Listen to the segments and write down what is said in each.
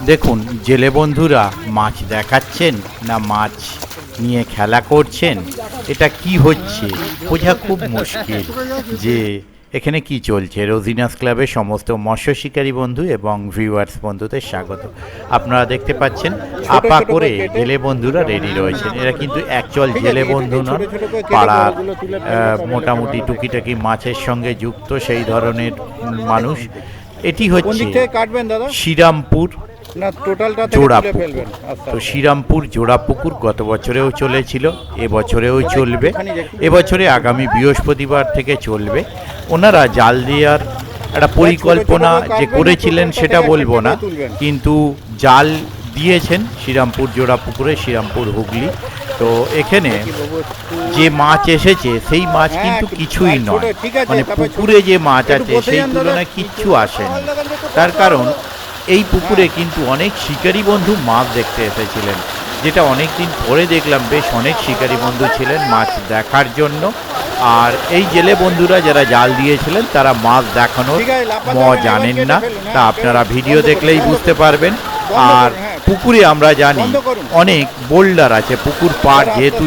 দেখুন, জেলে বন্ধুরা মাছ দেখাচ্ছেন না মাছ নিয়ে খেলা করছেন, এটা কি হচ্ছে বোঝা খুব মুশকিল যে এখানে কি চলছে। রোজিনাস ক্লাবের সমস্ত মৎস্য শিকারী বন্ধু এবং ভিউয়ার্স বন্ধুদের স্বাগত। আপনারা দেখতে পাচ্ছেন আপা করে জেলে বন্ধুরা রেডি রয়েছেন। এরা কিন্তু অ্যাকচুয়াল জেলে বন্ধু নন, পাড়ার মোটামুটি টুকিটাকি মাছের সঙ্গে যুক্ত সেই ধরনের মানুষ। এটি হচ্ছে শ্রীরামপুর জোড়াপুকুর। তো শ্রীরামপুর জোড়াপুকুর গত বছরেও চলেছিল, এবছরেও চলবে। এবছরে আগামী বৃহস্পতিবার থেকে চলবে। ওনারা জাল দেওয়ার একটা পরিকল্পনা যে করেছিলেন সেটা বলবো না, কিন্তু জাল দিয়েছেন শ্রীরামপুর জোড়াপুকুরে, শ্রীরামপুর হুগলি। তো এখানে যে মাছ এসেছে সেই মাছ কিন্তু কিছুই নয়, মানে পুকুরে যে মাছ আছে সেই তুলনায় কিচ্ছু আসেনি। তার কারণ এই পুকুরে কিন্তু অনেক শিকারী বন্ধু মাছ দেখতে এসেছিলেন, যেটা অনেক দিন পরে দেখলাম বেশ অনেক শিকারী বন্ধু ছিলেন মাছ দেখার জন্য। আর এই জেলে বন্ধুরা যারা জাল দিয়েছিলেন তারা মাছ দেখানোর জানেন না, তা আপনারা ভিডিও দেখলেই বুঝতে পারবেন। আর পুকুরে আমরা জানি অনেক বোল্ডার আছে, পুকুর পাড় যেহেতু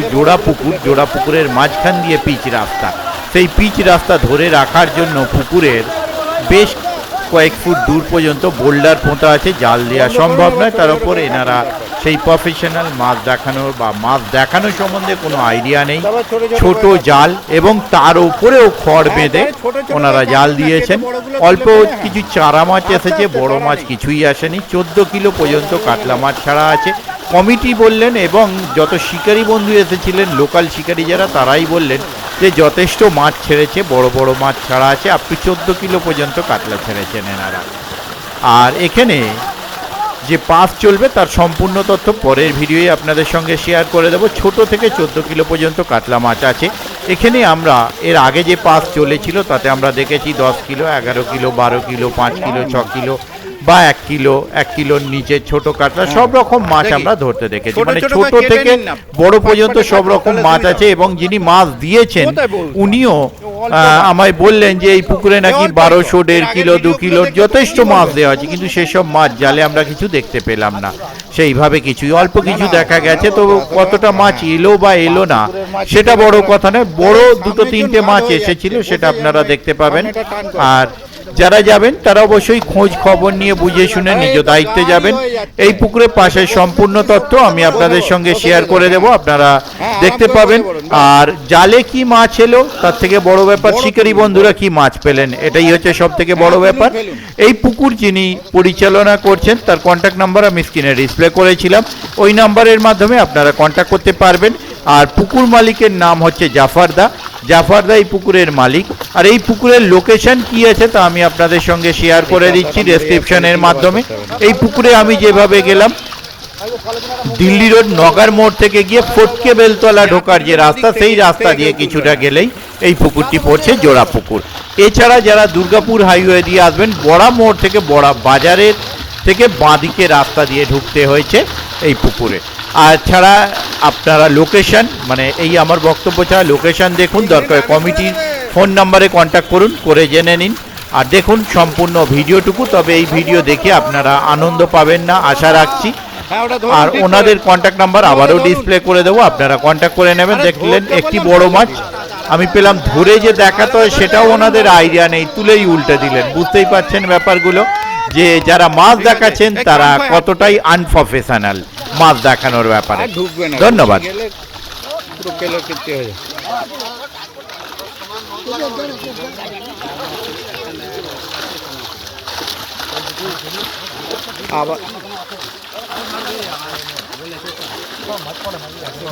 জোড়া পুকুরের মাঝখান দিয়ে পিচ রাস্তা, সেই পিচ রাস্তা ধরে রাখার জন্য পুকুরের বেশ কয়েক ফুট দূর পর্যন্ত বোল্ডার পোঁতা আছে, জাল দেওয়া সম্ভব নয়। তার উপরে এনারা সেই প্রফেশনাল মাছ দেখানোর বা মাছ দেখানো সম্বন্ধে কোনো আইডিয়া নেই। ছোট জাল এবং তার উপরেও খড় বেঁধে ওনারা জাল দিয়েছেন। অল্প কিছু চারা মাছ এসেছে, বড় মাছ কিছুই আসেনি। 14 কিলো পর্যন্ত কাতলা মাছ ছাড়া আছে কমিটি বললেন, এবং যত শিকারী বন্ধু এসেছিলেন লোকাল শিকারী যারা, তারাই বললেন যে যথেষ্ট মাছ ছেড়েছে, বড় বড় মাছ ছাড়া আছে। আপনি 14 কিলো পর্যন্ত কাতলা ছেড়েছেন এনারা। আর এখানে যে পাস চলবে তার সম্পূর্ণ তথ্য পরের ভিডিওয়ে আপনাদের সঙ্গে শেয়ার করে দেবো। ছোট থেকে 14 কিলো পর্যন্ত কাতলা মাছ আছে এখানে। আমরা এর আগে যে পাস চলেছিল তাতে আমরা দেখেছি 10 kilo, 11 kilo, 12 kilo, 5 kilo, 6 kilo বা 1 কিলো, 1 কিলোর নিচে ছোট কাতলা সব রকম মাছ আমরা ধরতে দেখেছি। মানে ছোট থেকে বড় পর্যন্ত সব রকম মাছ আছে। এবং যিনি মাছ দিয়েছেন উনিও আমায় বললেন যে এই পুকুরে নাকি 1200, 1.5 কিলো, 2 কিলোর যথেষ্ট মাছ দেওয়া আছে, কিন্তু সেসব মাছ জালে আমরা কিছু দেখতে পেলাম না। সেইভাবে কিছুই অল্প কিছু দেখা গেছে। তো কতটা মাছ এলো বা এলো না সেটা বড় কথা নয়, বড় 2-3টে মাছ এসেছিল সেটা আপনারা দেখতে পাবেন। আর যারা যাবেন তারা অবশ্যই খোঁজ খবর নিয়ে বুঝে শুনে নিজ দায়িত্বে যাবেন। এই পুকুরের পাশে সম্পূর্ণ তথ্য আমি আপনাদের সঙ্গে শেয়ার করে দেব, আপনারা দেখতে পাবেন। আর জালে কি মাছ এলো তার থেকে বড় ব্যাপার শিকারী বন্ধুরা কি মাছ পেলেন, এটাই হচ্ছে সব থেকে বড় ব্যাপার। এই পুকুর যিনি পরিচালনা করছেন তার কন্ট্যাক্ট নাম্বার আমি স্ক্রিনে ডিসপ্লে করেছিলাম, ওই নাম্বারের মাধ্যমে আপনারা কন্ট্যাক্ট করতে পারবেন। আর পুকুর মালিকের নাম হচ্ছে জাফরদা এই পুকুরের মালিক। আর এই পুকুরের লোকেশন কি আছে তা আমি আপনাদের সঙ্গে শেয়ার করে দিচ্ছি ডেসক্রিপশনের মাধ্যমে। এই পুকুরে আমি যেভাবে গেলাম, দিল্লি রোড নগার মোড় থেকে গিয়ে ফটকে বেলতলা ঢোকার যে রাস্তা, সেই রাস্তা দিয়ে কিছুটা গেলেই এই পুকুরটি পড়ছে জোড়া পুকুর। এছাড়া যারা দুর্গাপুর হাইওয়ে দিয়ে আসবেন, বড়া মোড় থেকে বড়া বাজারের থেকে বাঁদিকে রাস্তা দিয়ে ঢুকতে হয়েছে এই পুকুরে। আর ছাড়া আপনারা লোকেশন, মানে এই আমার বক্তব্য ছাড়া লোকেশন দেখুন, দরকার কমিটির ফোন নাম্বারে কন্ট্যাক্ট করুন, করে জেনে নিন। আর দেখুন সম্পূর্ণ ভিডিওটুকু, তবে এই ভিডিও দেখে আপনারা আনন্দ পাবেন না আশা রাখছি। আর ওনাদের কন্ট্যাক্ট নাম্বার আবারও ডিসপ্লে করে দেবো, আপনারা কন্ট্যাক্ট করে নেবেন। দেখলেন একটি বড় মাছ আমি পেলাম, ধরে যে দেখাতে হয় সেটাও ওনাদের আইডিয়া নেই, তুলেই উল্টে দিলেন। বুঝতেই পারছেন ব্যাপারগুলো, যে যারা মাছ দেখাচ্ছেন তারা কতটাই আনপ্রফেশনাল মাছ দেখানোর ব্যাপারে। ধন্যবাদ।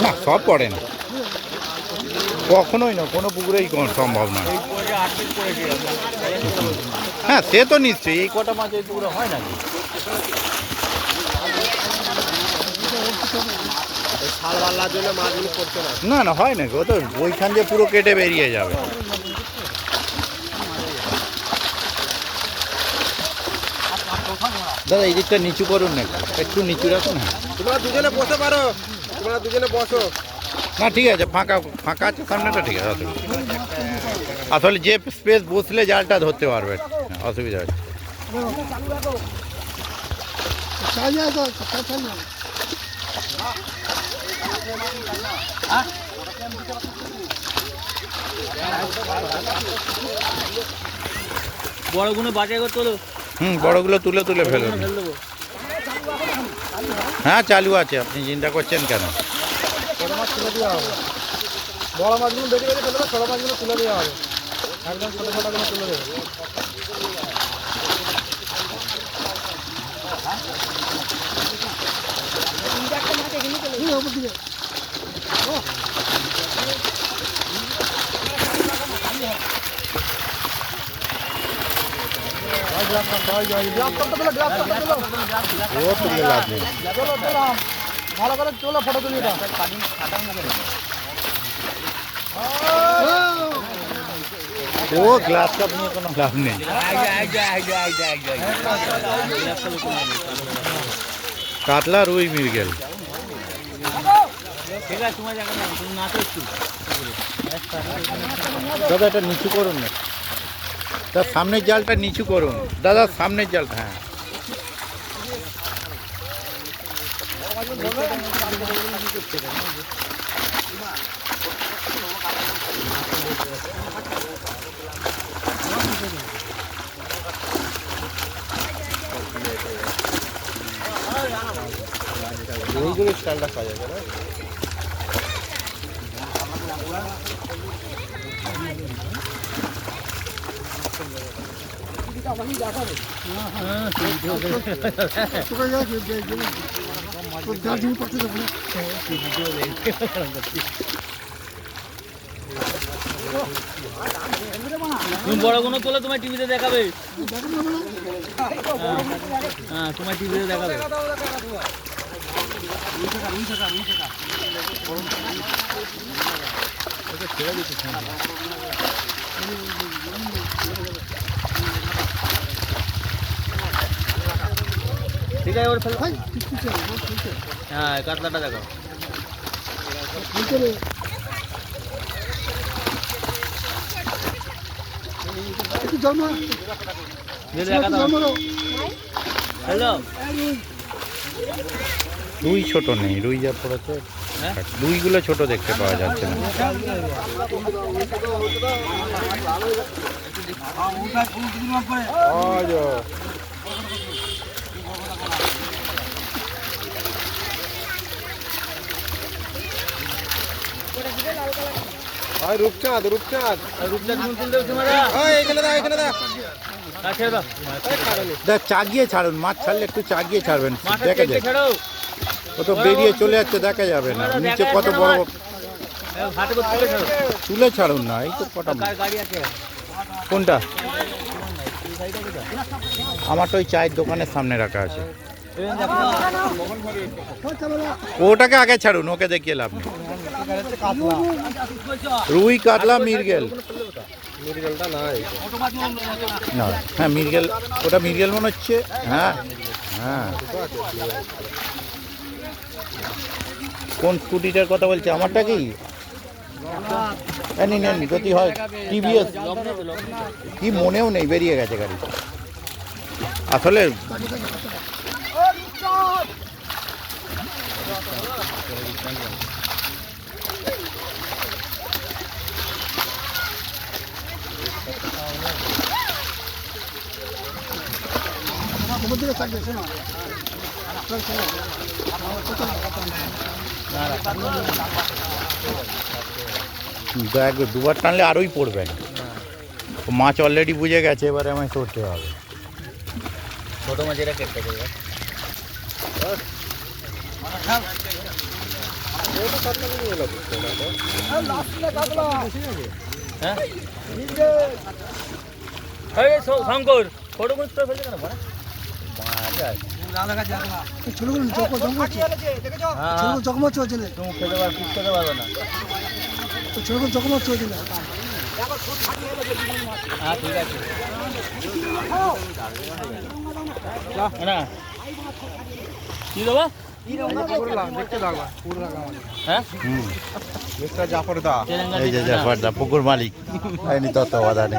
না সব পড়ে না, কখনোই না, কোনো পুকুরেই সম্ভব নয়। হ্যাঁ সে তো নিশ্চয়ই, এই কটা মাছ এই পুকুরে হয় নাকি? না না হয় নাকি, ও তো ওইখান দিয়ে পুরো কেটে বেরিয়ে যাবে। দাদা এই দিকটা নিচু করুন নাকি, একটু নিচু রাখুন। তোমরা দুজনে বসে পারো, তোমরা দুজনে বসো। না ঠিক আছে, ফাঁকা ফাঁকা আছে সামনেটা, ঠিক আছে। আসলে যে স্পেস বসলে জালটা ধরতে পারবে, অসুবিধা হচ্ছে। বড়গুলো বাজার করে তোলো। বড়গুলো তুলে তুলে ফেলুন। ফেল দেবো। হ্যাঁ চালু আছে, আপনি চিন্তা করছেন কেন? ছোট মাছ তুলে দেওয়া হবে, বড় মাছগুলো বেরিয়ে বেরিয়ে ফেলবে, ছোট মাছগুলো তুলে দেওয়া হবে, একদম ছোটো ছোটোগুলো তুলে দেবে। ও তুলে লাভ নেই। ভালো করে চলো ফটো তুলি এটা। ও গ্লাস কাপ নিয়ে কোনো লাভ নেই। কাতলা, রুই, মৃগেল। ঠিক আছে, তোমার জায়গা না, তুমি নাচো একটু। দাদা এটা নিচু করুন না, তার সামনের জালটা নিচু করুন দাদা, সামনের জালটা। হ্যাঁ ওইগুলো স্টাইলটা কাজে করে। তুমি বড়গুলো তোলো, তোমার টিভিতে দেখাবে। হ্যাঁ, তোমার টিভিতে দেখাবে। ঠিক আছে, ওর ফেলো। হ্যাঁ, কাতলাটা দেখো। হ্যালো, রুই ছোট নেই, রুই যা পড়েছে। হ্যাঁ? রুইগুলো ছোট দেখতে পাওয়া যাচ্ছে না। রূপচাঁদ রূপচাঁদ রূপচাঁদ নুন তুলতে হবে তোমার। এখানে দাও, এখানে দাও। ছেড়ে দাও, দা চাগিয়ে ছাড়ুন, মাছ ছাড়লে একটু চাগিয়ে ছাড়বেন, মাথা দেখা কেটে যায়। ছাড়ো। ও তো বেরিয়ে চলে যাচ্ছে, দেখা যাবে না নিচে কত বড় বড়। হাতে করে তুলে ছাড়ো। তুলে ছাড়ুন না, এই তো কটা। গাড়ি আছে। কোনটা? আমার তো ওই চায়ের দোকানের সামনে রাখা আছে। ওটাকে আগে ছাড়ুন, ওকে দেখিয়ে লাভ নেই। রুই, কাতলা, মৃগেল। মৃগেলটা নাই। না, হ্যাঁ মৃগেল, ওটা মৃগেল মনে হচ্ছে। হ্যাঁ হ্যাঁ, কোন স্কুটিটার কথা বলছে? আমারটা কি? নিন নিন, যদি হয় টিভিএস, কি মনেও নেই, বেরিয়ে গেছে গাড়ি আসলে। দুবার টানলে আরোই পড়বেন। মাছ অলরেডি বুঝে গেছে, এবারে আমায় ধরতে হবে। ছোট মাছ এটা কেটে দেবে। হ্যাঁ, এই শঙ্কর ছোট মাছ তো ফেলছে কেন? তুমি খেতে পারো, খেতে পারবে না। হ্যাঁ ঠিক আছে না, কি দেবো? দেখতে লাগবা পুরো লাগা। হ্যাঁ, মিস্টার জাফর দা, এই যে জাফর দা পুকুর মালিক, তত্ত্বাবধানে।